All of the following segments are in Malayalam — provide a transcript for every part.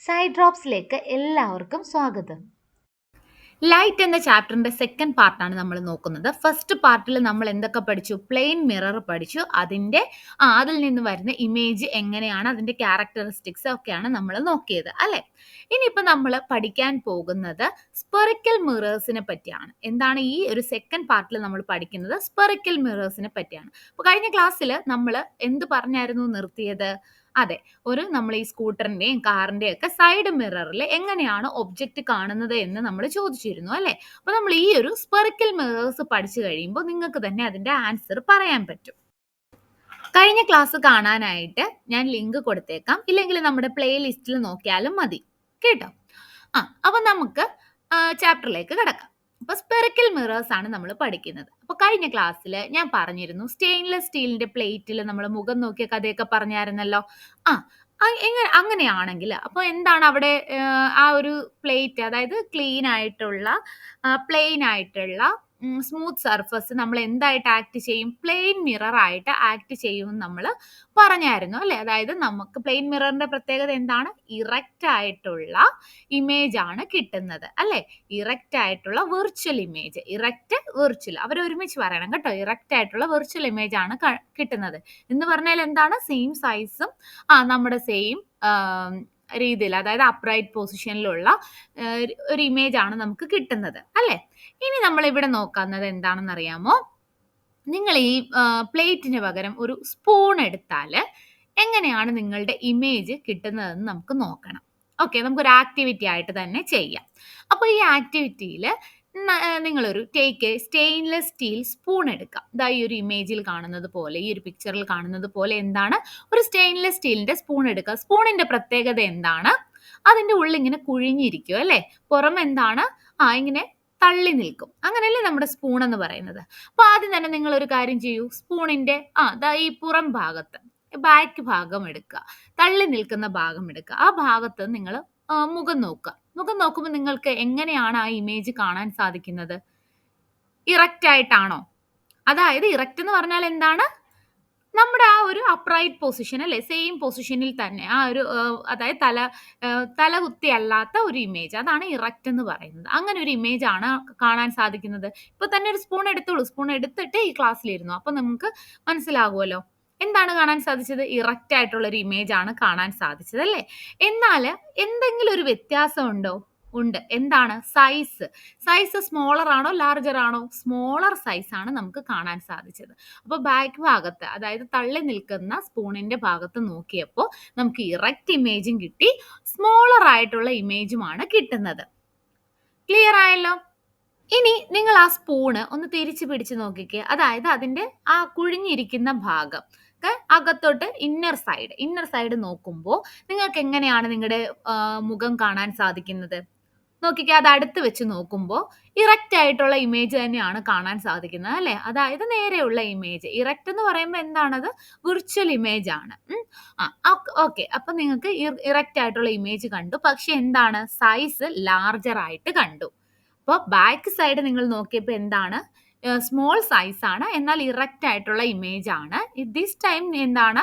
സൈഡ് ഡ്രോപ്സിലേക്ക് എല്ലാവർക്കും സ്വാഗതം. ലൈറ്റ് എന്ന ചാപ്റ്ററിന്റെ സെക്കൻഡ് പാർട്ടാണ് നമ്മൾ നോക്കുന്നത്. ഫസ്റ്റ് പാർട്ടിൽ നമ്മൾ എന്തൊക്കെ പഠിച്ചു? പ്ലെയിൻ മിറർ പഠിച്ചു. അതിൽ നിന്ന് വരുന്ന ഇമേജ് എങ്ങനെയാണ്, അതിന്റെ ക്യാരക്ടറിസ്റ്റിക്സ് ഒക്കെയാണ് നമ്മൾ നോക്കിയത് അല്ലെ. ഇനിയിപ്പോൾ നമ്മൾ പഠിക്കാൻ പോകുന്നത് സ്പെറിക്കൽ മിറേഴ്സിനെ പറ്റിയാണ്. എന്താണ് ഈ ഒരു സെക്കൻഡ് പാർട്ടിൽ നമ്മൾ പഠിക്കുന്നത്? സ്പെറിക്കൽ മിറേഴ്സിനെ പറ്റിയാണ്. അപ്പോൾ കഴിഞ്ഞ ക്ലാസ്സിൽ നമ്മൾ എന്ത് പറഞ്ഞായിരുന്നു നിർത്തിയത്? അതെ, നമ്മൾ ഈ സ്കൂട്ടറിന്റെയും കാറിന്റെയും ഒക്കെ സൈഡ് മിററിൽ എങ്ങനെയാണ് ഒബ്ജക്റ്റ് കാണുന്നത് എന്ന് നമ്മൾ ചോദിച്ചിരുന്നു അല്ലെ. അപ്പൊ നമ്മൾ ഈ ഒരു സ്പെറിക്കൽ മിറേഴ്സ് പഠിച്ചു കഴിയുമ്പോൾ നിങ്ങൾക്ക് തന്നെ അതിന്റെ ആൻസർ പറയാൻ പറ്റും. കഴിഞ്ഞ ക്ലാസ് കാണാനായിട്ട് ഞാൻ ലിങ്ക് കൊടുത്തേക്കാം, ഇല്ലെങ്കിൽ നമ്മുടെ പ്ലേ ലിസ്റ്റിൽ നോക്കിയാലും മതി കേട്ടോ. അപ്പൊ നമുക്ക് ചാപ്റ്ററിലേക്ക് കിടക്കാം. അപ്പൊ സ്പെറിക്കൽ മിറേഴ്സ് ആണ് നമ്മൾ പഠിക്കുന്നത്. അപ്പൊ കഴിഞ്ഞ ക്ലാസ്സിൽ ഞാൻ പറഞ്ഞിരുന്നു സ്റ്റെയിൻലെസ് സ്റ്റീലിന്റെ പ്ലേറ്റിൽ നമ്മൾ മുഖം നോക്കിയ കഥയൊക്കെ പറഞ്ഞായിരുന്നല്ലോ. അങ്ങനെയാണെങ്കിൽ അപ്പോൾ എന്താണ് അവിടെ ആ ഒരു പ്ലേറ്റ്, അതായത് ക്ലീൻ ആയിട്ടുള്ള പ്ലെയിൻ ആയിട്ടുള്ള സ്മൂത്ത് സർഫസ് നമ്മൾ എന്തായിട്ട് ആക്ട് ചെയ്യും? പ്ലെയിൻ മിറർ ആയിട്ട് ആക്ട് ചെയ്യും നമ്മൾ പറഞ്ഞായിരുന്നു അല്ലെ. അതായത് നമുക്ക് പ്ലെയിൻ മിററിന്റെ പ്രത്യേകത എന്താണ്? ഇറക്റ്റ് ആയിട്ടുള്ള ഇമേജ് ആണ് കിട്ടുന്നത് അല്ലെ. ഇറക്റ്റ് ആയിട്ടുള്ള വിർച്വൽ ഇമേജ്, ഇറക്റ്റ് വിർച്വൽ അവർ ഒരുമിച്ച് പറയണം കേട്ടോ. ഇറക്റ്റ് ആയിട്ടുള്ള വിർച്വൽ ഇമേജ് ആണ് കിട്ടുന്നത് എന്ന് പറഞ്ഞാൽ എന്താണ്? സെയിം സൈസും നമ്മുടെ സെയിം രീതിയിൽ, അതായത് അപ്രൈറ്റ് പൊസിഷനിലുള്ള ഒരു ഇമേജ് ആണ് നമുക്ക് കിട്ടുന്നത് അല്ലെ. ഇനി നമ്മൾ ഇവിടെ നോക്കുന്നത് എന്താണെന്ന് അറിയാമോ? നിങ്ങൾ ഈ പ്ലേറ്റിന് പകരം ഒരു സ്പൂൺ എടുത്താൽ എങ്ങനെയാണ് നിങ്ങളുടെ ഇമേജ് കിട്ടുന്നതെന്ന് നമുക്ക് നോക്കണം. ഓക്കെ, നമുക്കൊരു ആക്ടിവിറ്റി ആയിട്ട് തന്നെ ചെയ്യാം. അപ്പോൾ ഈ ആക്ടിവിറ്റിയിൽ നിങ്ങളൊരു സ്റ്റെയിൻലെസ് സ്റ്റീൽ സ്പൂൺ എടുക്കാം. ഈ ഒരു ഇമേജിൽ കാണുന്നത് പോലെ, ഈ ഒരു പിക്ചറിൽ കാണുന്നത് പോലെ എന്താണ്? ഒരു സ്റ്റെയിൻലെസ് സ്റ്റീലിന്റെ സ്പൂൺ എടുക്കുക. സ്പൂണിന്റെ പ്രത്യേകത എന്താണ്? അതിന്റെ ഉള്ളിൽ ഇങ്ങനെ കുഴിഞ്ഞിരിക്കും അല്ലെ. പുറം എന്താണ്? ഇങ്ങനെ തള്ളി നിൽക്കും. അങ്ങനെയല്ലേ നമ്മുടെ സ്പൂൺ എന്ന് പറയുന്നത്. അപ്പൊ ആദ്യം തന്നെ നിങ്ങൾ ഒരു കാര്യം ചെയ്യൂ. സ്പൂണിന്റെ ഈ പുറം ഭാഗത്ത് ബാക്ക് ഭാഗം എടുക്കുക, തള്ളി നിൽക്കുന്ന ഭാഗം എടുക്കുക. ആ ഭാഗത്ത് നിങ്ങൾ മുഖം നോക്കുക. മുഖം നോക്കുമ്പോൾ നിങ്ങൾക്ക് എങ്ങനെയാണ് ആ ഇമേജ് കാണാൻ സാധിക്കുന്നത്? ഇറക്റ്റ് ആയിട്ടാണോ? അതായത് ഇറക്റ്റ് എന്ന് പറഞ്ഞാൽ എന്താണ്? നമ്മുടെ ആ ഒരു അപ്രൈറ്റ് പൊസിഷൻ അല്ലെ, സെയിം പൊസിഷനിൽ തന്നെ ആ ഒരു അതായത് തല കുത്തി അല്ലാത്ത ഒരു ഇമേജ്, അതാണ് ഇറക്റ്റ് എന്ന് പറയുന്നത്. അങ്ങനെ ഒരു ഇമേജ് ആണ് കാണാൻ സാധിക്കുന്നത്. ഇപ്പൊ തന്നെ ഒരു സ്പൂൺ എടുത്തോളൂ. സ്പൂൺ എടുത്തിട്ട് ഈ ക്ലാസ്സിലിരുന്നു. അപ്പൊ നമുക്ക് മനസ്സിലാകുമല്ലോ എന്താണ് കാണാൻ സാധിച്ചത്? ഇറക്റ്റ് ആയിട്ടുള്ള ഒരു ഇമേജ് ആണ് കാണാൻ സാധിച്ചത് അല്ലേ. എന്നാൽ എന്തെങ്കിലും ഒരു വ്യത്യാസം ഉണ്ടോ? ഉണ്ട്. എന്താണ്? സൈസ് സ്മോളർ ആണോ ലാർജർ ആണോ? സ്മോളർ സൈസ് ആണ് നമുക്ക് കാണാൻ സാധിച്ചത്. അപ്പോൾ ബാക്ക് ഭാഗത്ത്, അതായത് തള്ളി നിൽക്കുന്ന സ്പൂണിന്റെ ഭാഗത്ത് നോക്കിയപ്പോൾ നമുക്ക് ഇറക്റ്റ് ഇമേജും കിട്ടി, സ്മോളർ ആയിട്ടുള്ള ഇമേജുമാണ് കിട്ടുന്നത്. ക്ലിയർ ആയല്ലോ? ഇനി നിങ്ങൾ ആ സ്പൂണ് ഒന്ന് തിരിച്ചു പിടിച്ച് നോക്കിക്കേ. അതായത് അതിന്റെ ആ കുഴിഞ്ഞിരിക്കുന്ന ഭാഗം അകത്തോട്ട് ഇന്നർ സൈഡ് നോക്കുമ്പോൾ നിങ്ങൾക്ക് എങ്ങനെയാണ് നിങ്ങളുടെ മുഖം കാണാൻ സാധിക്കുന്നത്? നോക്കിക്കേ, അത് അടുത്ത് വെച്ച് നോക്കുമ്പോൾ ഇറക്റ്റ് ആയിട്ടുള്ള ഇമേജ് തന്നെയാണ് കാണാൻ സാധിക്കുന്നത് അല്ലെ. അതായത് നേരെയുള്ള ഇമേജ്. ഇറക്റ്റ് എന്ന് പറയുമ്പോൾ എന്താണത്? വിർച്വൽ ഇമേജ് ആണ്. ഓക്കെ, അപ്പൊ നിങ്ങൾക്ക് ഇറക്റ്റ് ആയിട്ടുള്ള ഇമേജ് കണ്ടു. പക്ഷെ എന്താണ്? സൈസ് ലാർജർ ആയിട്ട് കണ്ടു. അപ്പോൾ ബാക്ക് സൈഡ് നിങ്ങൾ നോക്കിയപ്പോൾ എന്താണ്? സ്മോൾ സൈസ് ആണ്, എന്നാൽ ഇറക്റ്റ് ആയിട്ടുള്ള ഇമേജ് ആണ്. ദിസ് ടൈം എന്താണ്?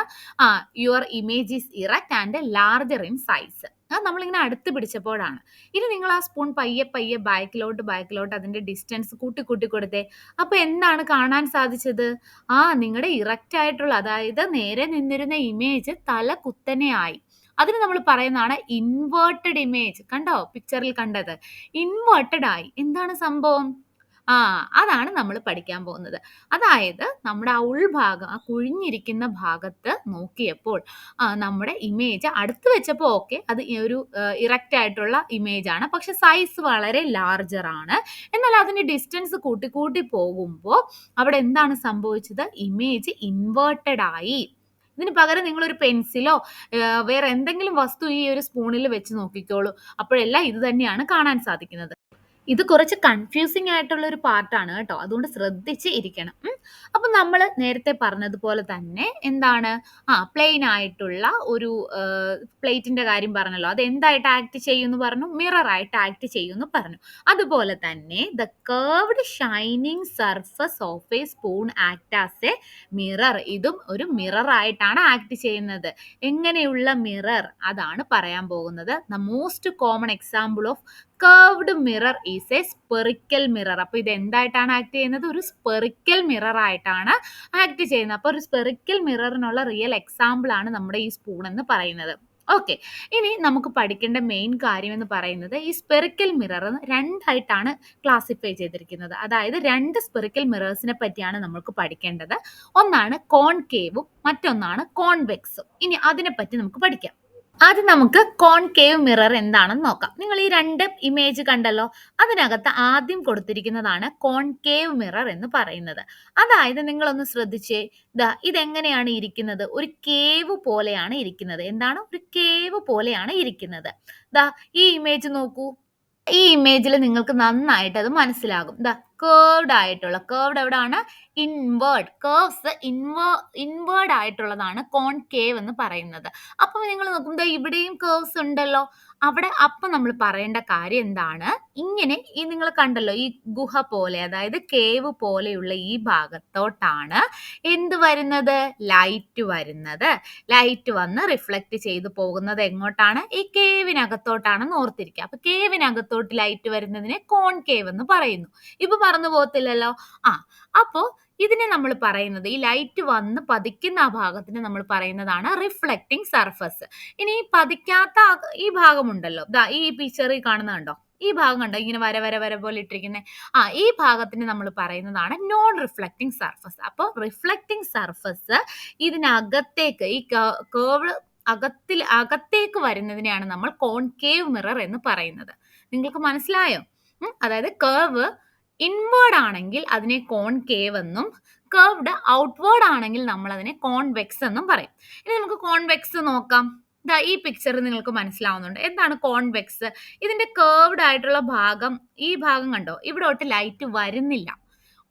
Your image is erect and larger in size. നമ്മളിങ്ങനെ അടുത്ത് പിടിച്ചപ്പോഴാണ്. ഇനി നിങ്ങൾ ആ സ്പൂൺ പയ്യെ ബാക്കിലോട്ട് അതിന്റെ ഡിസ്റ്റൻസ് കൂട്ടി കൊടുത്തേ. അപ്പൊ എന്താണ് കാണാൻ സാധിച്ചത്? നിങ്ങളുടെ ഇറക്റ്റ് ആയിട്ടുള്ള, അതായത് നേരെ നിന്നിരുന്ന ഇമേജ് തല കുത്തനെയായി. അതിന് നമ്മൾ പറയുന്നതാണ് ഇൻവേർട്ടഡ് ഇമേജ്. കണ്ടോ പിക്ചറിൽ കണ്ടത്? ഇൻവേർട്ടഡ് ആയി. എന്താണ് സംഭവം? അതാണ് നമ്മൾ പഠിക്കാൻ പോകുന്നത്. അതായത് നമ്മുടെ ആ ഉൾഭാഗം, ആ കുഴിഞ്ഞിരിക്കുന്ന ഭാഗത്ത് നോക്കിയപ്പോൾ നമ്മുടെ ഇമേജ് അടുത്ത് വെച്ചപ്പോൾ ഓക്കെ, അത് ഒരു ഇറക്റ്റ് ആയിട്ടുള്ള ഇമേജ് ആണ്. പക്ഷെ സൈസ് വളരെ ലാർജർ ആണ്. എന്നാൽ അതിന്റെ ഡിസ്റ്റൻസ് കൂട്ടി പോകുമ്പോൾ അവിടെ എന്താണ് സംഭവിച്ചത്? ഇമേജ് ഇൻവേർട്ടഡ് ആയി. ഇതിന് പകരം നിങ്ങളൊരു പെൻസിലോ വേറെ എന്തെങ്കിലും വസ്തു ഈ ഒരു സ്പൂണിൽ വെച്ച് നോക്കിക്കോളൂ. അപ്പോഴെല്ലാം ഇത് തന്നെയാണ് കാണാൻ സാധിക്കുന്നത്. ഇത് കുറച്ച് കൺഫ്യൂസിങ് ആയിട്ടുള്ള ഒരു പാർട്ടാണ് കേട്ടോ. അതുകൊണ്ട് ശ്രദ്ധിച്ച് ഇരിക്കണം. അപ്പം നമ്മൾ നേരത്തെ പറഞ്ഞതുപോലെ തന്നെ എന്താണ് പ്ലെയിൻ ആയിട്ടുള്ള ഒരു പ്ലേറ്റിന്റെ കാര്യം പറഞ്ഞല്ലോ. അത് എന്തായിട്ട് ആക്ട് ചെയ്യുമെന്ന് പറഞ്ഞു? മിറർ ആയിട്ട് ആക്ട് ചെയ്യുമെന്ന് പറഞ്ഞു. അതുപോലെ തന്നെ the curved shining surface of A spoon act as A mirror. ഇതും ഒരു മിറർ ആയിട്ടാണ് ആക്ട് ചെയ്യുന്നത്. എങ്ങനെയുള്ള മിറർ? അതാണ് പറയാൻ പോകുന്നത്. The most common example of curved mirror is A spherical mirror. അപ്പൊ ഇത് എന്തായിട്ടാണ് ആക്ട് ചെയ്യുന്നത്? ഒരു സ്പെറിക്കൽ മിറർ ആയിട്ടാണ് ആക്ട് ചെയ്യുന്നത്. അപ്പൊ ഒരു സ്പെറിക്കൽ മിററിനുള്ള റിയൽ എക്സാമ്പിൾ ആണ് നമ്മുടെ ഈ സ്പൂൺ എന്ന് പറയുന്നത്. ഓക്കെ, ഇനി നമുക്ക് പഠിക്കേണ്ട മെയിൻ കാര്യം എന്ന് പറയുന്നത് ഈ സ്പെറിക്കൽ മിറർ രണ്ടായിട്ടാണ് ക്ലാസിഫൈ ചെയ്തിരിക്കുന്നത്. അതായത് രണ്ട് സ്പെറിക്കൽ മിറേഴ്സിനെ പറ്റിയാണ് നമുക്ക് പഠിക്കേണ്ടത്. ഒന്നാണ് കോൺകേവും മറ്റൊന്നാണ് കോൺവെക്സും. ഇനി അതിനെപ്പറ്റി നമുക്ക് പഠിക്കാം. ആദ്യം നമുക്ക് കോൺകേവ് മിറർ എന്താണെന്ന് നോക്കാം. നിങ്ങൾ ഈ രണ്ട് ഇമേജ് കണ്ടല്ലോ, അതിനകത്ത് ആദ്യം കൊടുത്തിരിക്കുന്നതാണ് കോൺകേവ് മിറർ എന്ന് പറയുന്നത്. അതായത് നിങ്ങളൊന്ന് ശ്രദ്ധിച്ചേ, ഇതെങ്ങനെയാണ് ഇരിക്കുന്നത്? ഒരു കേവ് പോലെയാണ് ഇരിക്കുന്നത്. എന്താണ്? ഒരു കേവ് പോലെയാണ് ഇരിക്കുന്നത്. ഈ ഇമേജ് നോക്കൂ. ഈ ഇമേജിൽ നിങ്ങൾക്ക് നന്നായിട്ട് അത് മനസ്സിലാകും. കേർവ്ഡ് എവിടാണ്? ഇൻവേർഡ്. കേർവ്സ് ഇൻവേർഡ് ആയിട്ടുള്ളതാണ് കോൺകേവ് എന്ന് പറയുന്നത്. അപ്പൊ നിങ്ങൾ നോക്കുമ്പോൾ ഇവിടെയും കേർവ്സ് ഉണ്ടല്ലോ. അപ്പൊ നമ്മൾ പറയേണ്ട കാര്യം എന്താണ്? ഇങ്ങനെ ഈ നിങ്ങൾ കണ്ടല്ലോ, ഈ ഗുഹ പോലെ, അതായത് കേവ് പോലെയുള്ള ഈ ഭാഗത്തോട്ടാണ് എന്ത് വരുന്നത്? ലൈറ്റ് വരുന്നത്. ലൈറ്റ് വന്ന് റിഫ്ലക്ട് ചെയ്തു പോകുന്നത് എങ്ങോട്ടാണ്? ഈ കേവിനകത്തോട്ടാണെന്ന് ഓർത്തിരിക്കുക. അപ്പൊ കേവിനകത്തോട്ട് ലൈറ്റ് വരുന്നതിനെ കോൺകേവ് എന്ന് പറയുന്നു. ഇപ്പൊ പറഞ്ഞു പോകത്തില്ലല്ലോ. അപ്പോ ഇതിനെ നമ്മൾ പറയുന്നത്, ഈ ലൈറ്റ് വന്ന് പതിക്കുന്ന ആ ഭാഗത്തിന് നമ്മൾ പറയുന്നതാണ് റിഫ്ലക്റ്റിംഗ് സർഫസ്. ഇനി പതിക്കാത്ത ഈ ഭാഗമുണ്ടല്ലോ, ഈ പിക്ചറിൽ കാണുന്നുണ്ടോ? ഈ ഭാഗം കണ്ടോ, ഇങ്ങനെ വര വര വര പോലെ ഇട്ടിരിക്കുന്നത്? ഈ ഭാഗത്തിന് നമ്മൾ പറയുന്നതാണ് നോൺ റിഫ്ലക്റ്റിംഗ് സർഫസ്. അപ്പോൾ റിഫ്ലക്റ്റിംഗ് സർഫസ് ഇതിനകത്തേക്ക്, ഈ കേർവ് അകത്തേക്ക് വരുന്നതിനെയാണ് നമ്മൾ കോൺകേവ് മിറർ എന്ന് പറയുന്നത്. നിങ്ങൾക്ക് മനസ്സിലായോ? അതായത് കേർവ് ഇൻവേർഡ് ആണെങ്കിൽ അതിനെ കോൺകേവ് എന്നും, കർവ്ഡ് ഔട്ട്വേർഡ് ആണെങ്കിൽ നമ്മൾ അതിനെ കോൺവെക്സ് എന്നും പറയും. ഇനി നമുക്ക് കോൺവെക്സ് നോക്കാം. ഈ പിക്ചർ നിങ്ങൾക്ക് മനസ്സിലാവുന്നുണ്ട്. എന്താണ് കോൺവെക്സ്? ഇതിന്റെ കേർവ്ഡ് ആയിട്ടുള്ള ഭാഗം, ഈ ഭാഗം കണ്ടോ, ഇവിടോട്ട് ലൈറ്റ് വരുന്നില്ല.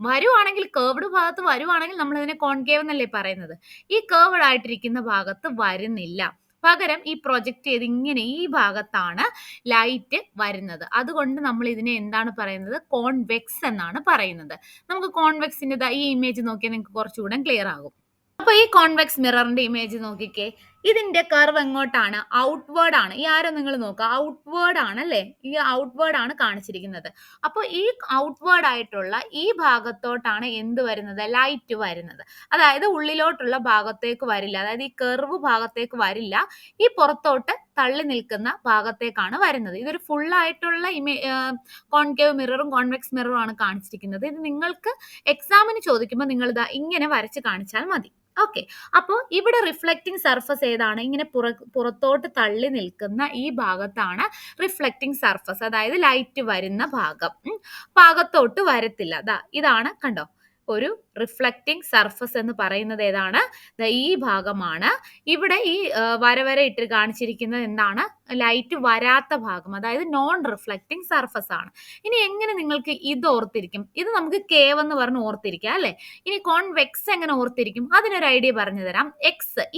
വരുവാണെങ്കിൽ, കേർവ്ഡ് ഭാഗത്ത് വരുവാണെങ്കിൽ നമ്മൾ അതിനെ കോൺകേവ് എന്നല്ലേ പറയുന്നത്. ഈ കേർവ്ഡ് ആയിട്ടിരിക്കുന്ന ഭാഗത്ത് വരുന്നില്ല. പകരം ഈ പ്രൊജക്ട് ചെയ്ത് ഇങ്ങനെ ഈ ഭാഗത്താണ് ലൈറ്റ് വരുന്നത്. അതുകൊണ്ട് നമ്മൾ ഇതിനെ എന്താണ് പറയുന്നത്? കോൺവെക്സ് എന്നാണ് പറയുന്നത്. നമുക്ക് കോൺവെക്സിന്റെ ഈ ഇമേജ് നോക്കിയാൽ നിങ്ങൾക്ക് കുറച്ചുകൂടെ ക്ലിയർ ആകും. അപ്പൊ ഈ കോൺവെക്സ് മിററിന്റെ ഇമേജ് നോക്കിക്കേ. ഇതിന്റെ കർവ് എങ്ങോട്ടാണ്? ഔട്ട്വേർഡ് ആണ്. ഈ ആരോ നിങ്ങൾ നോക്കുക, ഔട്ട്വേർഡ് ആണ് അല്ലേ? ഈ ഔട്ട്വേർഡ് ആണ് കാണിച്ചിരിക്കുന്നത്. അപ്പൊ ഈ ഔട്ട്വേർഡ് ആയിട്ടുള്ള ഈ ഭാഗത്തോട്ടാണ് എന്ത് വരുന്നത്? ലൈറ്റ് വരുന്നത്. അതായത് ഉള്ളിലോട്ടുള്ള ഭാഗത്തേക്ക് വരില്ല. അതായത് ഈ കർവ് ഭാഗത്തേക്ക് വരില്ല. ഈ പുറത്തോട്ട് തള്ളി നിൽക്കുന്ന ഭാഗത്തേക്കാണ് വരുന്നത്. ഇതൊരു ഫുൾ ആയിട്ടുള്ള കോൺകേവ് മിററും കോൺവെക്സ് മിററും ആണ് കാണിച്ചിരിക്കുന്നത്. ഇത് നിങ്ങൾക്ക് എക്സാമിന് ചോദിക്കുമ്പോൾ നിങ്ങൾ ഇങ്ങനെ വരച്ച് കാണിച്ചാൽ മതി. ഓക്കെ, അപ്പോൾ ഇവിടെ റിഫ്ലക്റ്റിംഗ് സർഫസ് ഏതാണ്? ഇങ്ങനെ പുറത്തോട്ട് തള്ളി നിൽക്കുന്ന ഈ ഭാഗത്താണ് റിഫ്ലക്റ്റിംഗ് സർഫസ്. അതായത് ലൈറ്റ് വരുന്ന ഭാഗത്തോട്ട് വരത്തില്ല. ഇതാണ് കണ്ടോ, ഒരു റിഫ്ലക്റ്റിംഗ് സർഫസ് എന്ന് പറയുന്നത് ഏതാണ്? ഈ ഭാഗമാണ്. ഇവിടെ ഈ വര ഇട്ട് കാണിച്ചിരിക്കുന്നത് എന്താണ്? ലൈറ്റ് വരാത്ത ഭാഗം, അതായത് നോൺ റിഫ്ലക്റ്റിംഗ് സർഫസ് ആണ്. ഇനി എങ്ങനെ നിങ്ങൾക്ക് ഇത് ഓർത്തിരിക്കും? ഇത് നമുക്ക് കേവ് എന്ന് പറഞ്ഞ് ഓർത്തിരിക്കാം അല്ലെ? ഇനി കോൺവെക്സ് എങ്ങനെ ഓർത്തിരിക്കും? അതിനൊരു ഐഡിയ പറഞ്ഞു തരാം.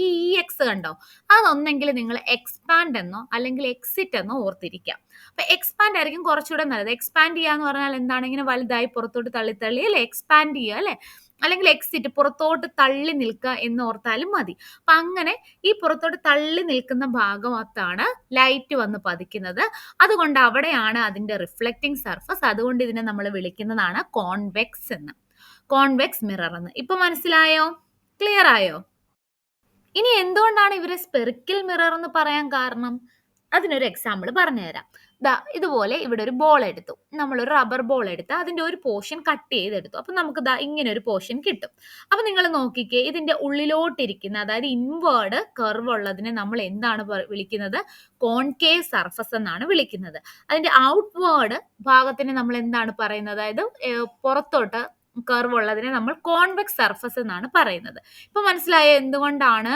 ഈ എക്സ് കണ്ടോ, അതൊന്നെങ്കിൽ നിങ്ങൾ എക്സ്പാൻഡ് എന്നോ അല്ലെങ്കിൽ എക്സിറ്റ് എന്നോ ഓർത്തിരിക്കാം. അപ്പൊ എക്സ്പാൻഡ് ആയിരിക്കും കുറച്ചുകൂടെ നല്ലത്. എക്സ്പാൻഡ് ചെയ്യാന്ന് പറഞ്ഞാൽ എന്താണ്? ഇങ്ങനെ വലുതായി പുറത്തോട്ട് തള്ളി അല്ലെ എക്സ്പാൻഡ് ചെയ്യുക അല്ലെ? അല്ലെങ്കിൽ എക്സിറ്റ്, പുറത്തോട്ട് തള്ളി നിൽക്കുക എന്ന് ഓർത്താലും മതി. അപ്പൊ അങ്ങനെ ഈ പുറത്തോട്ട് തള്ളി നിൽക്കുന്ന ഭാഗത്താണ് ലൈറ്റ് വന്ന് പതിക്കുന്നത്. അതുകൊണ്ട് അവിടെയാണ് അതിന്റെ റിഫ്ലക്റ്റിംഗ് സർഫസ്. അതുകൊണ്ട് ഇതിനെ നമ്മൾ വിളിക്കുന്നതാണ് കോൺവെക്സ് എന്ന്, കോൺവെക്സ് മിറർ എന്ന്. ഇപ്പൊ മനസ്സിലായോ? ക്ലിയർ ആയോ? ഇനി എന്തുകൊണ്ടാണ് ഇവരെ സ്പെറിക്കൽ മിറർ എന്ന് പറയാൻ കാരണം? അതിനൊരു എക്സാമ്പിൾ പറഞ്ഞുതരാം. ഇതുപോലെ ഇവിടെ ഒരു ബോൾ എടുത്തു, നമ്മളൊരു റബ്ബർ ബോൾ എടുത്ത് അതിന്റെ ഒരു പോർഷൻ കട്ട് ചെയ്തെടുത്തു. അപ്പൊ നമുക്ക് ഇങ്ങനെ ഒരു പോർഷൻ കിട്ടും. അപ്പൊ നിങ്ങൾ നോക്കിക്കേ, ഇതിന്റെ ഉള്ളിലോട്ടിരിക്കുന്ന, അതായത് ഇൻവേർഡ് കർവ് ഉള്ളതിനെ നമ്മൾ എന്താണ് വിളിക്കുന്നത്? കോൺകേവ് സർഫസ് എന്നാണ് വിളിക്കുന്നത്. അതിന്റെ ഔട്ട്വേർഡ് ഭാഗത്തിന് നമ്മൾ എന്താണ് പറയുന്നത്? അതായത് പുറത്തോട്ട് കർവ് ഉള്ളതിനെ നമ്മൾ കോൺവെക്സ് സർഫസ് എന്നാണ് പറയുന്നത്. ഇപ്പൊ മനസ്സിലായോ എന്തുകൊണ്ടാണ്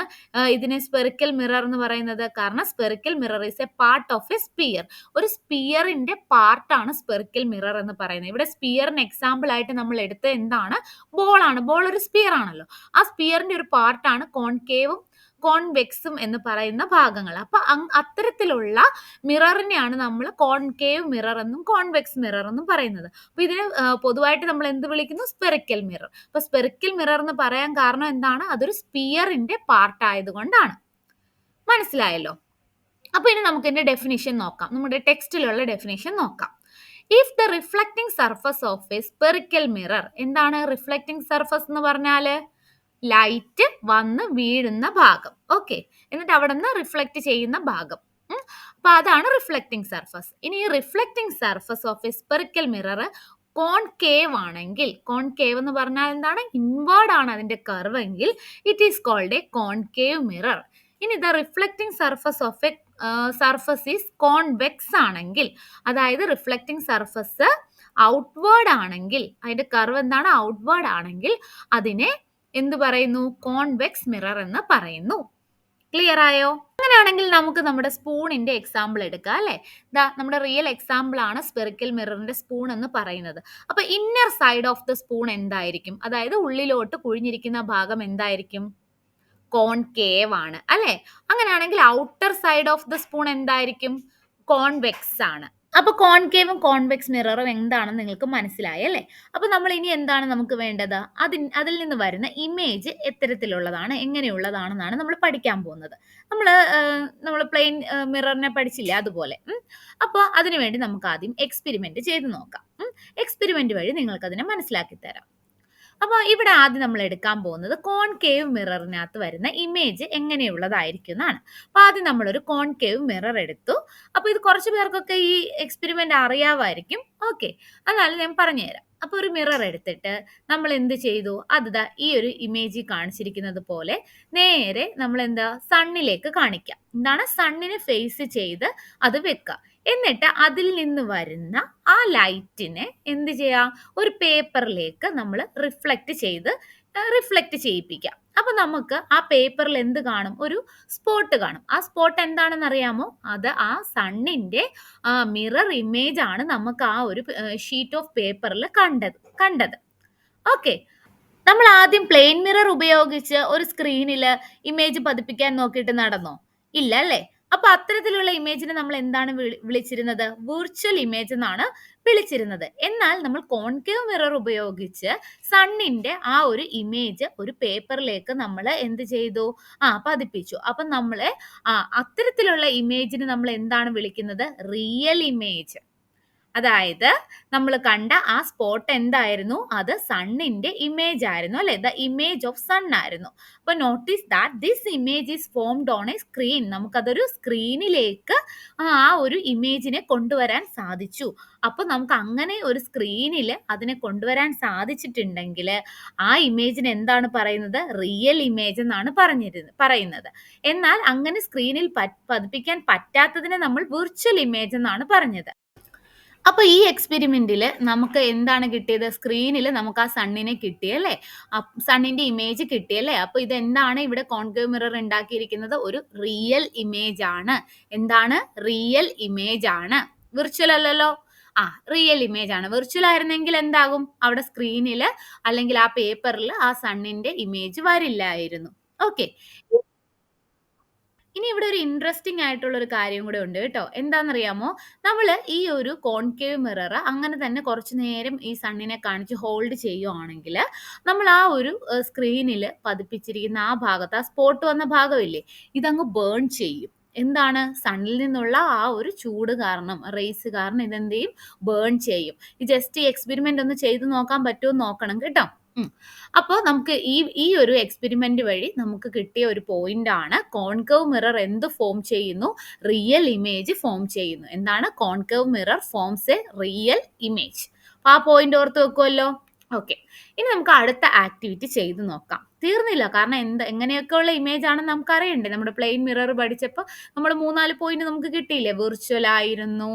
ഇതിനെ സ്പെറിക്കൽ മിറർ എന്ന് പറയുന്നത്? കാരണം spherical mirror is a part of a sphere. ഒരു സ്പിയറിന്റെ പാർട്ടാണ് സ്പെറിക്കൽ മിറർ എന്ന് പറയുന്നത്. ഇവിടെ സ്പിയറിന് എക്സാമ്പിൾ ആയിട്ട് നമ്മൾ എടുത്ത എന്താണ്? ബോൾ ആണ്. ബോൾ ഒരു സ്പിയർ ആണല്ലോ. ആ സ്പിയറിന്റെ ഒരു പാർട്ടാണ് കോൺകേവും കോൺവെക്സും എന്ന് പറയുന്ന ഭാഗങ്ങൾ. അപ്പൊ അത്തരത്തിലുള്ള മിററിനെയാണ് നമ്മൾ കോൺകേവ് മിറർ എന്നും കോൺവെക്സ് മിറർ എന്നും പറയുന്നത്. അപ്പൊ ഇതിന് പൊതുവായിട്ട് നമ്മൾ എന്ത് വിളിക്കുന്നു? Spherical mirror. അപ്പൊ സ്പെറിക്കൽ മിറർ എന്ന് പറയാൻ കാരണം എന്താണ്? അതൊരു സ്പിയറിന്റെ പാർട്ട് ആയതുകൊണ്ടാണ്. മനസ്സിലായല്ലോ? അപ്പൊ ഇനി നമുക്ക് ഇതിന്റെ ഡെഫിനിഷൻ നോക്കാം. നമ്മുടെ ടെക്സ്റ്റിലുള്ള ഡെഫിനിഷൻ നോക്കാം. If the reflecting surface of a spherical mirror, എന്താണ് റിഫ്ലക്റ്റിംഗ് സർഫസ് എന്ന് പറഞ്ഞാല്? ലൈറ്റ് വന്ന് വീഴുന്ന ഭാഗം. ഓക്കെ, എന്നിട്ട് അവിടെ നിന്ന് റിഫ്ലക്ട് ചെയ്യുന്ന ഭാഗം. അപ്പൊ അതാണ് റിഫ്ലക്റ്റിംഗ് സർഫസ്. ഇനി ഈ reflecting surface of a spherical mirror concave ആണെങ്കിൽ, കോൺകേവ് എന്ന് പറഞ്ഞാൽ എന്താണ്? ഇൻവേർഡ് ആണ് അതിന്റെ കർവ് എങ്കിൽ it is called a concave mirror. ഇനി the reflecting surface of a surface is convex ആണെങ്കിൽ, അതായത് റിഫ്ലക്റ്റിംഗ് സർഫസ് ഔട്ട്വേർഡ് ആണെങ്കിൽ, അതിന്റെ കർവ് എന്താണ്? ഔട്ട്വേർഡ് ആണെങ്കിൽ അതിനെ എന്ത് പറയുന്നു? കോൺവെക്സ് മിറർ എന്ന് പറയുന്നു. ക്ലിയർ ആയോ? അങ്ങനെയാണെങ്കിൽ നമുക്ക് നമ്മുടെ സ്പൂണിന്റെ എക്സാമ്പിൾ എടുക്കാം അല്ലെ. നമ്മുടെ റിയൽ എക്സാമ്പിൾ ആണ് സ്പെറിക്കൽ മിററിന്റെ സ്പൂൺ എന്ന് പറയുന്നത്. അപ്പൊ inner side of the spoon എന്തായിരിക്കും? അതായത് ഉള്ളിലോട്ട് കുഴിഞ്ഞിരിക്കുന്ന ഭാഗം എന്തായിരിക്കും? കോൺകേവ് ആണ് അല്ലെ. അങ്ങനെയാണെങ്കിൽ outer side of the spoon എന്തായിരിക്കും? കോൺവെക്സ് ആണ്. അപ്പൊ കോൺകേവും കോൺവെക്സ് മിററും എന്താണെന്ന് നിങ്ങൾക്ക് മനസ്സിലായി അല്ലേ? അപ്പൊ നമ്മൾ ഇനി എന്താണ് നമുക്ക് വേണ്ടത്? അതിൽ നിന്ന് വരുന്ന ഇമേജ് എത്തരത്തിലുള്ളതാണ്, എങ്ങനെയുള്ളതാണെന്നാണ് നമ്മൾ പഠിക്കാൻ പോകുന്നത്. നമ്മൾ പ്ലെയിൻ മിററിനെ പഠിച്ചില്ലേ, അതുപോലെ. അപ്പോൾ അതിനുവേണ്ടി നമുക്ക് ആദ്യം എക്സ്പെരിമെന്റ് ചെയ്ത് നോക്കാം. എക്സ്പെരിമെന്റ് വഴി നിങ്ങൾക്ക് അതിനെ മനസ്സിലാക്കി തരാം. അപ്പോൾ ഇവിടെ ആദ്യം നമ്മൾ എടുക്കാൻ പോകുന്നത് കോൺകേവ് മിററിനകത്ത് വരുന്ന ഇമേജ് എങ്ങനെയുള്ളതായിരിക്കും എന്നാണ്. അപ്പോൾ ആദ്യം നമ്മളൊരു കോൺകേവ് മിറർ എടുത്തു. അപ്പോൾ ഇത് കുറച്ച് പേർക്കൊക്കെ ഈ എക്സ്പെരിമെന്റ് അറിയാമായിരിക്കും. ഓക്കെ, എന്നാലും ഞാൻ പറഞ്ഞുതരാം. അപ്പോൾ ഒരു മിറർ എടുത്തിട്ട് നമ്മൾ എന്ത് ചെയ്തു? ഈ ഒരു ഇമേജ് കാണിച്ചിരിക്കുന്നത് പോലെ നേരെ നമ്മൾ സണ്ണിലേക്ക് കാണിക്കാം. എന്താണ്? സണ്ണിനെ ഫേസ് ചെയ്ത് അത് വെക്കുക. എന്നിട്ട് അതിൽ നിന്ന് വരുന്ന ആ ലൈറ്റിനെ എന്ത് ചെയ്യാം? ഒരു പേപ്പറിലേക്ക് നമ്മൾ റിഫ്ലക്റ്റ് ചെയ്യിപ്പിക്കാം. അപ്പൊ നമുക്ക് ആ പേപ്പറിൽ എന്ത് കാണും? ഒരു സ്പോട്ട് കാണും. ആ സ്പോട്ട് എന്താണെന്ന് അറിയാമോ? അത് ആ സണ്ണിന്റെ മിറർ ഇമേജ് ആണ് നമുക്ക് ആ ഒരു ഷീറ്റ് ഓഫ് പേപ്പറിൽ കണ്ടത്. ഓക്കെ, നമ്മൾ ആദ്യം പ്ലെയിൻ മിറർ ഉപയോഗിച്ച് ഒരു സ്ക്രീനിൽ ഇമേജ് പതിപ്പിക്കാൻ നോക്കിയിട്ട് നടന്നോ? ഇല്ല അല്ലേ? അപ്പൊ അത്തരത്തിലുള്ള ഇമേജിനെ നമ്മൾ എന്താണ് വിളിച്ചിരുന്നത്? വിർച്വൽ ഇമേജ് എന്നാണ് വിളിച്ചിരുന്നത്. എന്നാൽ നമ്മൾ കോൺകേവ് മിറർ ഉപയോഗിച്ച് സണ്ണിന്റെ ആ ഒരു ഇമേജ് ഒരു പേപ്പറിലേക്ക് നമ്മൾ എന്ത് ചെയ്തു? പതിപ്പിച്ചു. അപ്പൊ നമ്മള് അത്തരത്തിലുള്ള ഇമേജിന് നമ്മൾ എന്താണ് വിളിക്കുന്നത്? Real image. അതായത് നമ്മൾ കണ്ട ആ സ്പോട്ട് എന്തായിരുന്നു? അത് സണ്ണിന്റെ ഇമേജ് ആയിരുന്നു അല്ലെ. ദ ഇമേജ് ഓഫ് സൺ ആയിരുന്നു. അപ്പൊ notice that this image is formed on A screen. നമുക്കതൊരു സ്ക്രീനിലേക്ക് ആ ഒരു ഇമേജിനെ കൊണ്ടുവരാൻ സാധിച്ചു. അപ്പൊ നമുക്ക് അങ്ങനെ ഒരു സ്ക്രീനിൽ അതിനെ കൊണ്ടുവരാൻ സാധിച്ചിട്ടുണ്ടെങ്കിൽ ആ ഇമേജിന് എന്താണ് പറയുന്നത്? റിയൽ ഇമേജ് എന്നാണ് പറയുന്നത്. എന്നാൽ അങ്ങനെ സ്ക്രീനിൽ പതിപ്പിക്കാൻ പറ്റാത്തതിനെ നമ്മൾ വിർച്വൽ ഇമേജ് എന്നാണ് പറഞ്ഞത്. അപ്പൊ ഈ എക്സ്പെരിമെന്റിൽ നമുക്ക് എന്താണ് കിട്ടിയത്? സ്ക്രീനിൽ നമുക്ക് ആ സണ്ണിനെ കിട്ടിയല്ലേ, സണ്ണിന്റെ ഇമേജ് കിട്ടിയല്ലേ. അപ്പൊ ഇത് എന്താണ്? ഇവിടെ കോൺകേവ് മിറർ ഉണ്ടാക്കിയിരിക്കുന്നത് ഒരു റിയൽ ഇമേജ് ആണ്. എന്താണ്? റിയൽ ഇമേജ് ആണ്, വിർച്വൽ അല്ലല്ലോ. റിയൽ ഇമേജ് ആണ്. വിർച്വൽ ആയിരുന്നെങ്കിൽ എന്താകും? അവിടെ സ്ക്രീനിൽ അല്ലെങ്കിൽ ആ പേപ്പറിൽ ആ സണ്ണിന്റെ ഇമേജ് വരില്ലായിരുന്നു. ഓക്കെ, ഇനി ഇവിടെ ഒരു ഇൻട്രസ്റ്റിംഗ് ആയിട്ടുള്ള ഒരു കാര്യം കൂടെ ഉണ്ട് കേട്ടോ. എന്താണെന്നറിയാമോ? നമ്മൾ ഈ ഒരു കോൺകേവ് മിറർ അങ്ങനെ തന്നെ കുറച്ചു നേരം ഈ സണ്ണിനെ കാണിച്ച് ഹോൾഡ് ചെയ്യുവാണെങ്കിൽ നമ്മൾ ആ ഒരു സ്ക്രീനിൽ പതിപ്പിച്ചിരിക്കുന്ന ആ ഭാഗത്ത്, ആ സ്പോട്ട് വന്ന ഭാഗമില്ലേ, ഇതങ്ങ് ബേൺ ചെയ്യും. എന്താണ്? സണ്ണിൽ നിന്നുള്ള ആ ഒരു ചൂട് കാരണം, റേസ് കാരണം ഇതെന്ത് ചെയ്യും? ബേൺ ചെയ്യും. ജസ്റ്റ് ഈ എക്സ്പെരിമെന്റ് ഒന്ന് ചെയ്ത് നോക്കാൻ പറ്റുമോ നോക്കണം കേട്ടോ. അപ്പോൾ നമുക്ക് ഈ ഒരു എക്സ്പെരിമെന്റ് വഴി നമുക്ക് കിട്ടിയ ഒരു പോയിന്റ് ആണ് കോൺകേവ് മിറർ എന്ത് ഫോം ചെയ്യുന്നു? റിയൽ ഇമേജ് ഫോം ചെയ്യുന്നു. എന്താണ്? Concave mirror forms A real image. ആ പോയിന്റ് ഓർത്ത് വെക്കുമല്ലോ. ഓക്കെ. ഇനി നമുക്ക് അടുത്ത ആക്ടിവിറ്റി ചെയ്ത് നോക്കാം. തീർന്നില്ല. കാരണം എങ്ങനെയൊക്കെയുള്ള ഇമേജ് ആണെന്ന് നമുക്കറിയണ്ടേ. നമ്മുടെ പ്ലെയിൻ മിറർ പഠിച്ചപ്പോൾ നമ്മൾ 3, 4 പോയിന്റ് നമുക്ക് കിട്ടിയില്ലേ. വിർച്വൽ ആയിരുന്നു,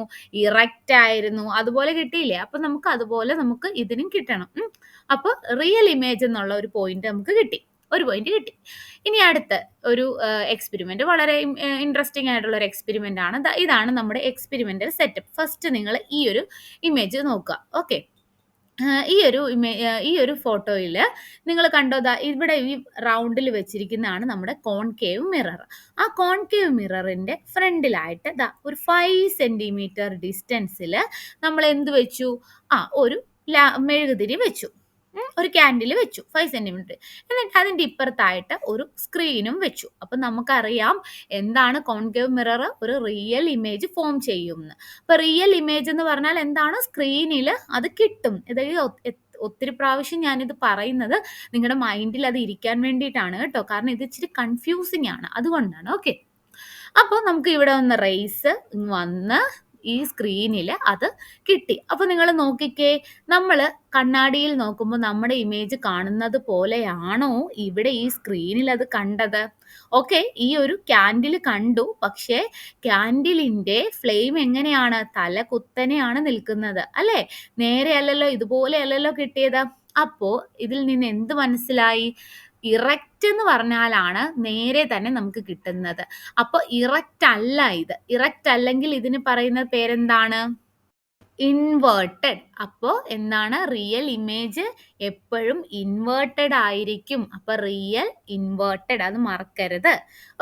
ഇറക്റ്റ് ആയിരുന്നു, അതുപോലെ കിട്ടിയില്ലേ. അപ്പൊ നമുക്ക് അതുപോലെ നമുക്ക് ഇതിനും കിട്ടണം. അപ്പൊ റിയൽ ഇമേജ് എന്നുള്ള ഒരു പോയിന്റ് നമുക്ക് കിട്ടി. ഒരു പോയിന്റ് കിട്ടി. ഇനി അടുത്ത ഒരു എക്സ്പെരിമെന്റ്, വളരെ ഇൻട്രസ്റ്റിംഗ് ആയിട്ടുള്ള ഒരു എക്സ്പെരിമെന്റ് ആണ്. ഇതാണ് നമ്മുടെ എക്സ്പെരിമെന്റൽ സെറ്റപ്പ്. ഫസ്റ്റ് നിങ്ങൾ ഈ ഒരു ഇമേജ് നോക്കുക. ഓക്കെ. ഈ ഒരു ഫോട്ടോയിൽ നിങ്ങൾ കണ്ടോ, ഇവിടെ ഈ റൗണ്ടിൽ വെച്ചിരിക്കുന്നതാണ് നമ്മുടെ കോൺകേവ് മിറർ. ആ കോൺകേവ് മിററിന്റെ ഫ്രണ്ടിലായിട്ട് ഒരു 5 സെന്റിമീറ്റർ ഡിസ്റ്റൻസിൽ നമ്മൾ എന്ത് വെച്ചു? ഒരു മെഴുകുതിരി വെച്ചു, ഒരു ക്യാൻഡിൽ വെച്ചു 5 സെന്റിമീറ്റർ. എന്നിട്ട് അതിന്റെ ഇപ്പുറത്തായിട്ട് ഒരു സ്ക്രീനും വെച്ചു. അപ്പൊ നമുക്കറിയാം എന്താണ് കോൺകേവ് മിറർ ഒരു റിയൽ ഇമേജ് ഫോം ചെയ്യുമെന്ന്. അപ്പൊ റിയൽ ഇമേജ് എന്ന് പറഞ്ഞാൽ എന്താണ്? സ്ക്രീനിൽ അത് കിട്ടും. ഒത്തിരി പ്രാവശ്യം ഞാനിത് പറയുന്നത് നിങ്ങളുടെ മൈൻഡിൽ അത് ഇരിക്കാൻ വേണ്ടിയിട്ടാണ് കേട്ടോ. കാരണം ഇത് ഇച്ചിരി കൺഫ്യൂസിങ് ആണ്, അതുകൊണ്ടാണ്. ഓക്കെ. അപ്പോൾ നമുക്ക് ഇവിടെ ഒന്ന് റേസ് വന്ന് ഈ സ്ക്രീനിൽ അത് കിട്ടി. അപ്പൊ നിങ്ങൾ നോക്കിക്കേ, നമ്മൾ കണ്ണാടിയിൽ നോക്കുമ്പോൾ നമ്മുടെ ഇമേജ് കാണുന്നത് പോലെയാണോ ഇവിടെ ഈ സ്ക്രീനിൽ അത് കണ്ടത്? ഓക്കെ, ഈ ഒരു ക്യാൻഡിൽ കണ്ടു, പക്ഷേ ക്യാൻഡിലിന്റെ ഫ്ലെയിം എങ്ങനെയാണ്? തല കുത്തനെയാണ് നിൽക്കുന്നത് അല്ലേ? നേരെ അല്ലല്ലോ, ഇതുപോലെ അല്ലല്ലോ കിട്ടിയത്. അപ്പോ ഇതിൽ നിന്ന് എന്ത് മനസ്സിലായി? ഇറക്റ്റ് എന്ന് പറഞ്ഞാലാണ് നേരെ തന്നെ നമുക്ക് കിട്ടുന്നത്. അപ്പൊ ഇറക്റ്റ് അല്ല ഇത്. ഇറക്റ്റ് അല്ലെങ്കിൽ ഇതിന് പറയുന്ന പേരെന്താണ്? ഇൻവേർട്ടഡ്. അപ്പോ എന്താണ്? റിയൽ ഇമേജ് എപ്പോഴും ഇൻവേർട്ടഡ് ആയിരിക്കും. അപ്പൊ റിയൽ ഇൻവേർട്ടഡ്, അത് മറക്കരുത്.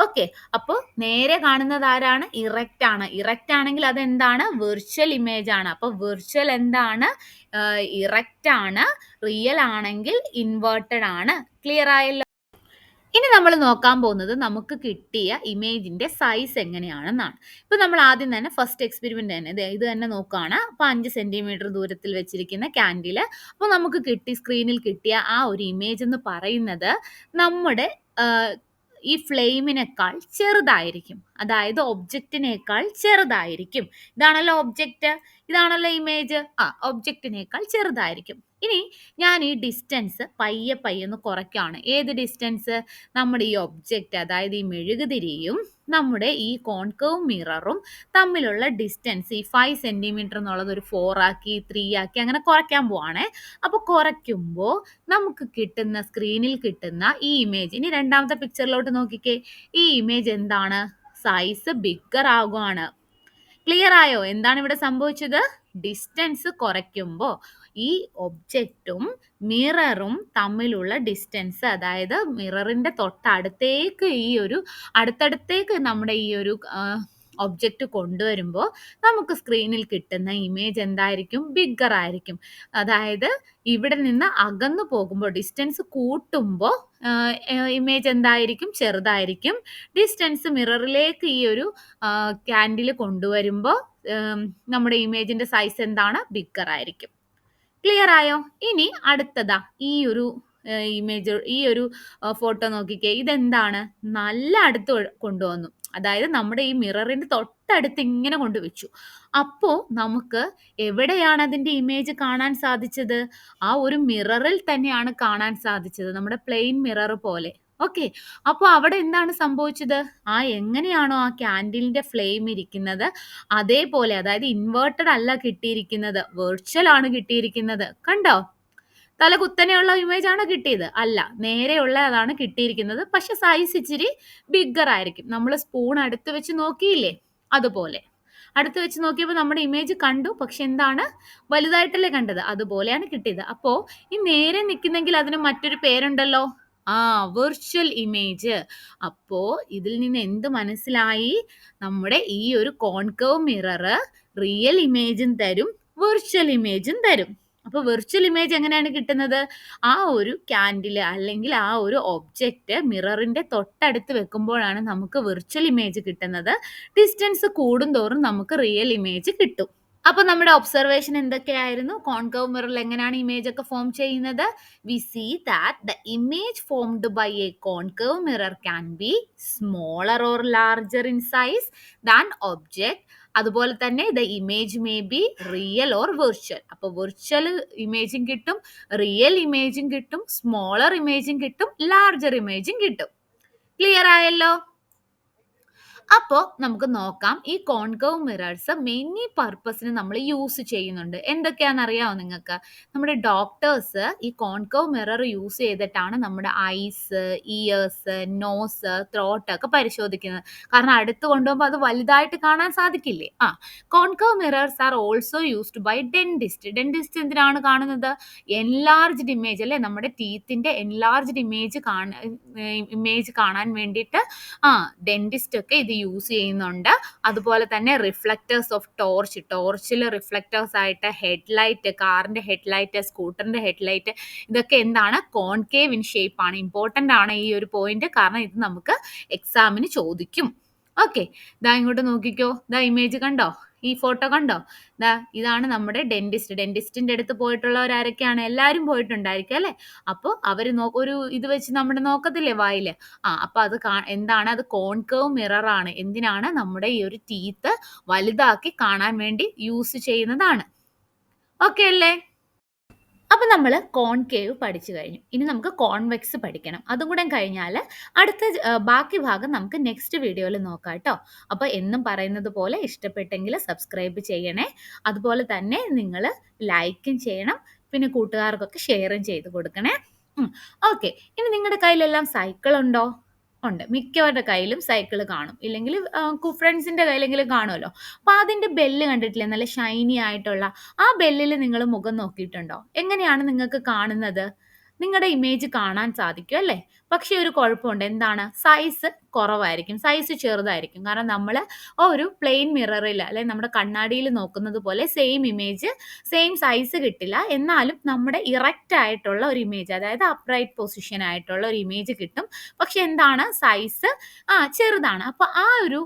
ഓക്കെ. അപ്പോ നേരെ കാണുന്നത് ആരാണ്? ഇറക്റ്റ് ആണ്. ഇറക്റ്റ് ആണെങ്കിൽ അത് എന്താണ്? വിർച്വൽ ഇമേജ് ആണ്. അപ്പൊ വിർച്വൽ എന്താണ്? ഇറക്റ്റ് ആണ്. റിയൽ ആണെങ്കിൽ ഇൻവേർട്ടഡ് ആണ്. ക്ലിയർ ആയല്ലോ? ഇനി നമ്മൾ നോക്കാൻ പോകുന്നത് നമുക്ക് കിട്ടിയ ഇമേജിന്റെ സൈസ് എങ്ങനെയാണെന്നാണ്. ഇപ്പൊ നമ്മൾ ആദ്യം തന്നെ ഫസ്റ്റ് എക്സ്പെരിമെന്റ് തന്നെ ഇത് തന്നെ നോക്കുകയാണ്. അപ്പൊ 5 സെന്റിമീറ്റർ ദൂരത്തിൽ വെച്ചിരിക്കുന്ന ക്യാൻഡില്. അപ്പൊ നമുക്ക് സ്ക്രീനിൽ കിട്ടിയ ആ ഒരു ഇമേജ് എന്ന് പറയുന്നത് നമ്മുടെ ഈ ഫ്ലെയിമിനേക്കാൾ ചെറുതായിരിക്കും. അതായത് ഒബ്ജക്റ്റിനേക്കാൾ ചെറുതായിരിക്കും. ഇതാണല്ലോ ഒബ്ജക്റ്റ്, ഇതാണല്ലോ ഇമേജ്. ഒബ്ജക്റ്റിനേക്കാൾ ചെറുതായിരിക്കും. ഇനി ഞാൻ ഈ ഡിസ്റ്റൻസ് പയ്യെ ഒന്ന് കുറയ്ക്കുകയാണ്. ഏത് ഡിസ്റ്റൻസ്? നമ്മുടെ ഈ ഒബ്ജക്റ്റ്, അതായത് ഈ മെഴുകുതിരിയും നമ്മുടെ ഈ കോൺകേവ് മിററും തമ്മിലുള്ള ഡിസ്റ്റൻസ് ഈ 5 സെന്റിമീറ്റർ എന്നുള്ളത് ഒരു 4 ആക്കി 3 ആക്കി അങ്ങനെ കുറയ്ക്കാൻ പോവാണേ. അപ്പൊ കുറയ്ക്കുമ്പോൾ നമുക്ക് കിട്ടുന്ന, സ്ക്രീനിൽ കിട്ടുന്ന ഈ ഇമേജ്, ഇനി രണ്ടാമത്തെ പിക്ചറിലോട്ട് നോക്കിക്കേ. ഈ ഇമേജ് എന്താണ്? Size bigger ആകുവാണ്. ക്ലിയർ ആയോ? എന്താണ് ഇവിടെ സംഭവിച്ചത്? ഡിസ്റ്റൻസ് കുറയ്ക്കുമ്പോൾ ഈ ഒബ്ജക്റ്റും മിററും തമ്മിലുള്ള ഡിസ്റ്റൻസ്, അതായത് മിററിന്റെ തൊട്ടടുത്തേക്ക് അടുത്തടുത്തേക്ക് നമ്മുടെ ഈ ഒരു ഒബ്ജക്റ്റ് കൊണ്ടുവരുമ്പോൾ നമുക്ക് സ്ക്രീനിൽ കിട്ടുന്ന ഇമേജ് എന്തായിരിക്കും? ബിഗ്ഗർ ആയിരിക്കും. അതായത് ഇവിടെ നിന്ന് അകന്നു പോകുമ്പോൾ, ഡിസ്റ്റൻസ് കൂട്ടുമ്പോൾ ഇമേജ് എന്തായിരിക്കും? ചെറുതായിരിക്കും. ഡിസ്റ്റൻസ് മിററിലേക്ക് ഈ ഒരു ക്യാൻഡിൽ കൊണ്ടുവരുമ്പോൾ നമ്മുടെ ഇമേജിന്റെ സൈസ് എന്താണ്? ബിഗ്ഗർ ആയിരിക്കും. ക്ലിയർ ആയോ? ഇനി അടുത്തതാ ഈ ഒരു ഇമേജ്, ഈ ഒരു ഫോട്ടോ നോക്കിക്കേ. ഇതെന്താണ്? നല്ല അടുത്ത് കൊണ്ടുവന്നു. അതായത് നമ്മുടെ ഈ മിററിന്റെ തൊട്ടടുത്ത് ഇങ്ങനെ കൊണ്ടുവച്ചു. അപ്പോ നമുക്ക് എവിടെയാണ് അതിന്റെ ഇമേജ് കാണാൻ സാധിച്ചത്? ആ ഒരു മിററിൽ തന്നെയാണ് കാണാൻ സാധിച്ചത്, നമ്മുടെ പ്ലെയിൻ മിറർ പോലെ. ഓക്കെ. അപ്പൊ അവിടെ എന്താണ് സംഭവിച്ചത്? എങ്ങനെയാണോ ആ ക്യാൻഡിലിന്റെ ഫ്ലെയിം ഇരിക്കുന്നത് അതേപോലെ, അതായത് ഇൻവേർട്ടഡ് അല്ല കിട്ടിയിരിക്കുന്നത്, വെർച്വൽ ആണ് കിട്ടിയിരിക്കുന്നത്. കണ്ടോ? തല കുത്തനെയുള്ള ഇമേജ് ആണ് കിട്ടിയത്? അല്ല, നേരെയുള്ള അതാണ് കിട്ടിയിരിക്കുന്നത്. പക്ഷെ സൈസ് ഇച്ചിരി ബിഗ്ഗർ ആയിരിക്കും. നമ്മൾ സ്പൂൺ അടുത്ത് വെച്ച് നോക്കിയില്ലേ, അതുപോലെ അടുത്ത് വെച്ച് നോക്കിയപ്പോൾ നമ്മുടെ ഇമേജ് കണ്ടു, പക്ഷെ എന്താണ്? വലുതായിട്ടല്ലേ കണ്ടത്, അതുപോലെയാണ് കിട്ടിയത്. അപ്പോ ഈ നേരെ നിൽക്കുന്നെങ്കിൽ അതിന് മറ്റൊരു പേരുണ്ടല്ലോ, വെർച്വൽ ഇമേജ്. അപ്പോ ഇതിൽ നിന്ന് എന്ത് മനസ്സിലായി? നമ്മുടെ ഈ ഒരു കോൺകേവ് മിറർ റിയൽ ഇമേജും തരും, വെർച്വൽ ഇമേജും തരും. അപ്പൊ വെർച്വൽ ഇമേജ് എങ്ങനെയാണ് കിട്ടുന്നത്? ആ ഒരു ക്യാൻഡിൽ അല്ലെങ്കിൽ ആ ഒരു ഒബ്ജക്റ്റ് മിററിന്റെ തൊട്ടടുത്ത് വെക്കുമ്പോഴാണ് നമുക്ക് വെർച്വൽ ഇമേജ് കിട്ടുന്നത്. ഡിസ്റ്റൻസ് കൂടുന്തോറും നമുക്ക് റിയൽ ഇമേജ് കിട്ടും. അപ്പൊ നമ്മുടെ ഒബ്സർവേഷൻ എന്തൊക്കെയായിരുന്നു? കോൺകേവ് മിററിൽ എങ്ങനെയാണ് ഇമേജ് ഒക്കെ ഫോം ചെയ്യുന്നത്? We see that the image formed by a concave mirror can be smaller or larger in size than object. അതുപോലെ തന്നെ the image may be real or virtual. അപ്പൊ വിർച്വൽ ഇമേജും കിട്ടും, റിയൽ ഇമേജും കിട്ടും, സ്മോളർ ഇമേജും കിട്ടും, ലാർജർ ഇമേജും കിട്ടും. ക്ലിയർ ആയല്ലോ? അപ്പോൾ നമുക്ക് നോക്കാം, ഈ കോൺകേവ് മിറേഴ്സ് മെനി പർപ്പസിന് നമ്മൾ യൂസ് ചെയ്യുന്നുണ്ട്. എന്തൊക്കെയാണെന്ന് അറിയാമോ നിങ്ങൾക്ക്? നമ്മുടെ ഡോക്ടേഴ്സ് ഈ കോൺകേവ് മിറർ യൂസ് ചെയ്തിട്ടാണ് നമ്മുടെ ഐസ്, ഇയേഴ്സ്, നോസ്, ത്രോട്ട് ഒക്കെ പരിശോധിക്കുന്നത്. കാരണം അടുത്ത് കൊണ്ടുപോകുമ്പോൾ അത് വലുതായിട്ട് കാണാൻ സാധിക്കില്ലേ? Concave mirrors are also used by dentist. Dentist എന്തിനാണ് കാണുന്നത്? എൻലാർജ്ഡ് ഇമേജ് അല്ലേ, നമ്മുടെ ടീത്തിന്റെ എൻലാർജ്ഡ് ഇമേജ് കാണാൻ വേണ്ടിയിട്ട് ഡെന്റിസ്റ്റ് ഒക്കെ ഇത് യൂസ് ചെയ്യുന്നുണ്ട്. അതുപോലെ തന്നെ റിഫ്ലക്റ്റേഴ്സ് ഓഫ് ടോർച്ചിൽ റിഫ്ലക്റ്റേഴ്സ് ആയിട്ട് ഹെഡ്ലൈറ്റ്, കാറിന്റെ ഹെഡ്ലൈറ്റ്, സ്കൂട്ടറിന്റെ ഹെഡ്ലൈറ്റ്, ഇതൊക്കെ എന്താണ്? കോൺകേവ് ഇൻ ഷേപ്പ് ആണ്. ഇമ്പോർട്ടന്റ് ആണ് ഈ ഒരു പോയിന്റ്, കാരണം ഇത് നമുക്ക് എക്സാമിന് ചോദിക്കും. ഓക്കെ, ഇതാ ഇങ്ങോട്ട് നോക്കിക്കോ, ഇതാ ഇമേജ് കണ്ടോ? ഈ ഫോട്ടോ കണ്ടോ? ദാ ഇതാണ് നമ്മുടെ ഡെന്റിസ്റ്റിന്റെ അടുത്ത് പോയിട്ടുള്ളവരാരൊക്കെയാണ്? എല്ലാവരും പോയിട്ടുണ്ടായിരിക്കും അല്ലെ? അപ്പോൾ അവർ ഒരു ഇത് വെച്ച് നമ്മുടെ നോക്കത്തില്ലേ വായില്? അപ്പൊ അത് എന്താണ്? അത് കോൺകേവ് മിറർ ആണ്. എന്തിനാണ്? നമ്മുടെ ഈ ഒരു ടീത്ത് വലുതാക്കി കാണാൻ വേണ്ടി യൂസ് ചെയ്യുന്നതാണ്. ഓക്കെ അല്ലേ? അപ്പൊ നമ്മൾ കോൺകേവ് പഠിച്ചു കഴിഞ്ഞു. ഇനി നമുക്ക് കോൺവെക്സ് പഠിക്കണം. അതും കൂടെ കഴിഞ്ഞാൽ അടുത്ത ബാക്കി ഭാഗം നമുക്ക് നെക്സ്റ്റ് വീഡിയോയിൽ നോക്കാം കേട്ടോ. അപ്പോൾ എന്നും പറയുന്നത് പോലെ ഇഷ്ടപ്പെട്ടെങ്കിൽ സബ്സ്ക്രൈബ് ചെയ്യണേ. അതുപോലെ തന്നെ നിങ്ങൾ ലൈക്കും ചെയ്യണം. പിന്നെ കൂട്ടുകാർക്കൊക്കെ ഷെയറും ചെയ്ത് കൊടുക്കണേ. ഓക്കെ, ഇനി നിങ്ങളുടെ കയ്യിലെല്ലാം സൈക്കിൾ ഉണ്ടോ? ഉണ്ട്. മിക്കവരുടെ കയ്യിലും സൈക്കിൾ കാണും. ഇല്ലെങ്കിൽ ഫ്രണ്ട്സിന്റെ കയ്യിലെങ്കിലും കാണുമല്ലോ. അപ്പൊ അതിന്റെ ബെല്ല് കണ്ടിട്ടില്ലേ? നല്ല ഷൈനി ആയിട്ടുള്ള ആ ബെല്ലിൽ നിങ്ങൾ മുഖം നോക്കിയിട്ടുണ്ടോ? എങ്ങനെയാണ് നിങ്ങൾക്ക് കാണുന്നത്? നിങ്ങളുടെ ഇമേജ് കാണാൻ സാധിക്കും അല്ലേ? പക്ഷെ ഒരു കുഴപ്പമുണ്ട്. എന്താണ്? സൈസ് കുറവായിരിക്കും, സൈസ് ചെറുതായിരിക്കും. കാരണം നമ്മൾ ഒരു പ്ലെയിൻ മിററിൽ അല്ലെങ്കിൽ നമ്മുടെ കണ്ണാടിയിൽ നോക്കുന്നത് പോലെ സെയിം ഇമേജ്, സെയിം സൈസ് കിട്ടില്ല. എന്നാലും നമ്മുടെ ഇറക്റ്റ് ആയിട്ടുള്ള ഒരു ഇമേജ്, അതായത് അപ്രൈറ്റ് പൊസിഷൻ ആയിട്ടുള്ള ഒരു ഇമേജ് കിട്ടും. പക്ഷെ എന്താണ്? സൈസ് ചെറുതാണ്. അപ്പൊ ആ ഒരു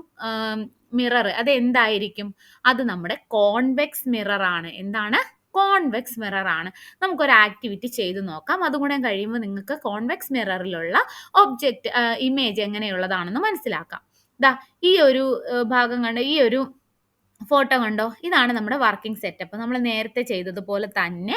മിറർ അത് എന്തായിരിക്കും? അത് നമ്മുടെ കോൺവെക്സ് മിറർ ആണ്. എന്താണ്? കോൺവെക്സ് മിറർ ആണ്. നമുക്കൊരു ആക്ടിവിറ്റി ചെയ്ത് നോക്കാം. അതും കൂടെ കഴിയുമ്പോൾ നിങ്ങൾക്ക് കോൺവെക്സ് മിററിലുള്ള ഒബ്ജക്റ്റ് ഇമേജ് എങ്ങനെയുള്ളതാണെന്ന് മനസ്സിലാക്കാം. ദാ ഈ ഒരു ഭാഗം കണ്ട, ഈ ഒരു ഫോട്ടോ കണ്ടോ? ഇതാണ് നമ്മുടെ വർക്കിംഗ് സെറ്റപ്പ്. നമ്മൾ നേരത്തെ ചെയ്തതുപോലെ തന്നെ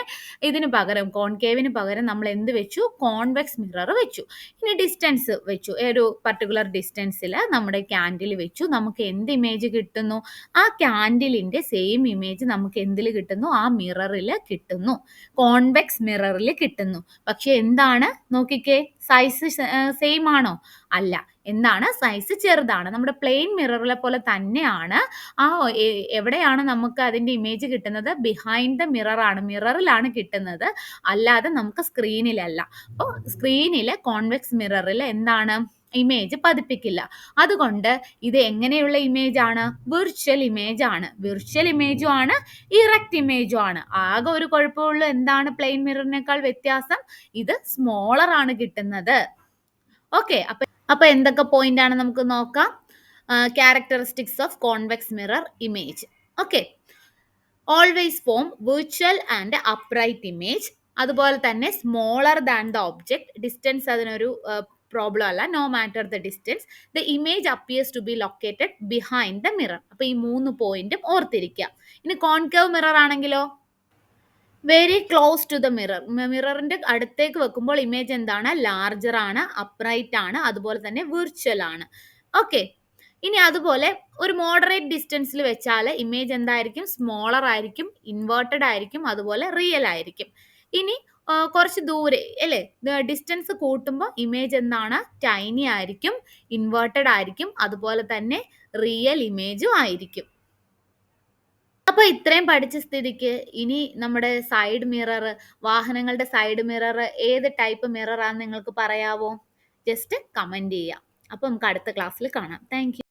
ഇതിന് പകരം, കോൺകേവിന് പകരം നമ്മൾ എന്ത് വെച്ചു? കോൺവെക്സ് മിറർ വെച്ചു. ഇനി ഡിസ്റ്റൻസ് വെച്ചു. ഒരു പർട്ടിക്കുലർ ഡിസ്റ്റൻസിൽ നമ്മുടെ ക്യാൻഡിൽ വെച്ചു. നമുക്ക് എന്ത് ഇമേജ് കിട്ടുന്നു? ആ ക്യാൻഡിലിന്റെ സെയിം ഇമേജ് നമുക്ക് എന്തിൽ കിട്ടുന്നു? ആ മിററിൽ കിട്ടുന്നു, കോൺവെക്സ് മിററിൽ കിട്ടുന്നു. പക്ഷെ എന്താണ്? നോക്കിക്കേ, സൈസ് സെയിം ആണോ? അല്ല. എന്താണ്? സൈസ് ചെറുതാണ്. നമ്മുടെ പ്ലെയിൻ മിററിലെ പോലെ തന്നെയാണ്. എവിടെയാണ് നമുക്ക് അതിന്റെ ഇമേജ് കിട്ടുന്നത്? ബിഹൈൻഡ് ദ മിറർ ആണ്, മിററിലാണ് കിട്ടുന്നത്, അല്ലാതെ നമുക്ക് സ്ക്രീനിലല്ല. അപ്പോൾ സ്ക്രീനിലെ കോൺവെക്സ് മിററിൽ എന്താണ്? ഇമേജ് പതിപ്പിക്കില്ല. അതുകൊണ്ട് ഇത് എങ്ങനെയുള്ള ഇമേജ് ആണ്? വിർച്വൽ ഇമേജ് ആണ്. വിർച്വൽ ഇമേജും ആണ്, ഇറക്റ്റ് ഇമേജും ആണ്. ആകെ ഒരു കുഴപ്പമുള്ളൂ. എന്താണ് പ്ലെയിൻ മിററിനേക്കാൾ വ്യത്യാസം? ഇത് സ്മോളർ ആണ് കിട്ടുന്നത്. ഓക്കെ, അപ്പൊ എന്തൊക്കെ പോയിന്റ് ആണ് നമുക്ക് നോക്കാം. Characteristics of convex mirror image. Okay, always form virtual and upright image. അതുപോലെ തന്നെ smaller than the object. Distance അതിനൊരു പ്രോബ്ലം അല്ല. No matter the distance, the image appears to be located behind the mirror. അപ്പൊ ഈ 3 പോയിന്റും ഓർത്തിരിക്കുക. ഇനി കോൺകേവ് മിറർ ആണെങ്കിലോ? Very close to the mirror. മിററിന്റെ അടുത്തേക്ക് വെക്കുമ്പോൾ ഇമേജ് എന്താണ്? ലാർജർ ആണ്, അപ്രൈറ്റ് ആണ്, അതുപോലെ തന്നെ വിർച്വൽ ആണ്. ഓക്കെ, ഇനി അതുപോലെ ഒരു മോഡറേറ്റ് ഡിസ്റ്റൻസിൽ വെച്ചാൽ ഇമേജ് എന്തായിരിക്കും? സ്മോളർ ആയിരിക്കും, ഇൻവേർട്ടഡ് ആയിരിക്കും, അതുപോലെ റിയൽ ആയിരിക്കും. ഇനി കുറച്ച് ദൂരെ അല്ലേ, ഡിസ്റ്റൻസ് കൂട്ടുമ്പോൾ ഇമേജ് എന്താണ്? ടൈനി ആയിരിക്കും, ഇൻവേർട്ടഡ് ആയിരിക്കും, അതുപോലെ തന്നെ റിയൽ ഇമേജും ആയിരിക്കും. അപ്പൊ ഇത്രയും പഠിച്ച സ്ഥിതിക്ക് ഇനി നമ്മുടെ സൈഡ് മിറർ, വാഹനങ്ങളുടെ സൈഡ് മിറർ ഏത് ടൈപ്പ് മിറർ ആണെന്ന് നിങ്ങൾക്ക് പറയാവോ? ജസ്റ്റ് കമന്റ് ചെയ്യാം. അപ്പൊ നമുക്ക് അടുത്ത ക്ലാസ്സിൽ കാണാം. താങ്ക്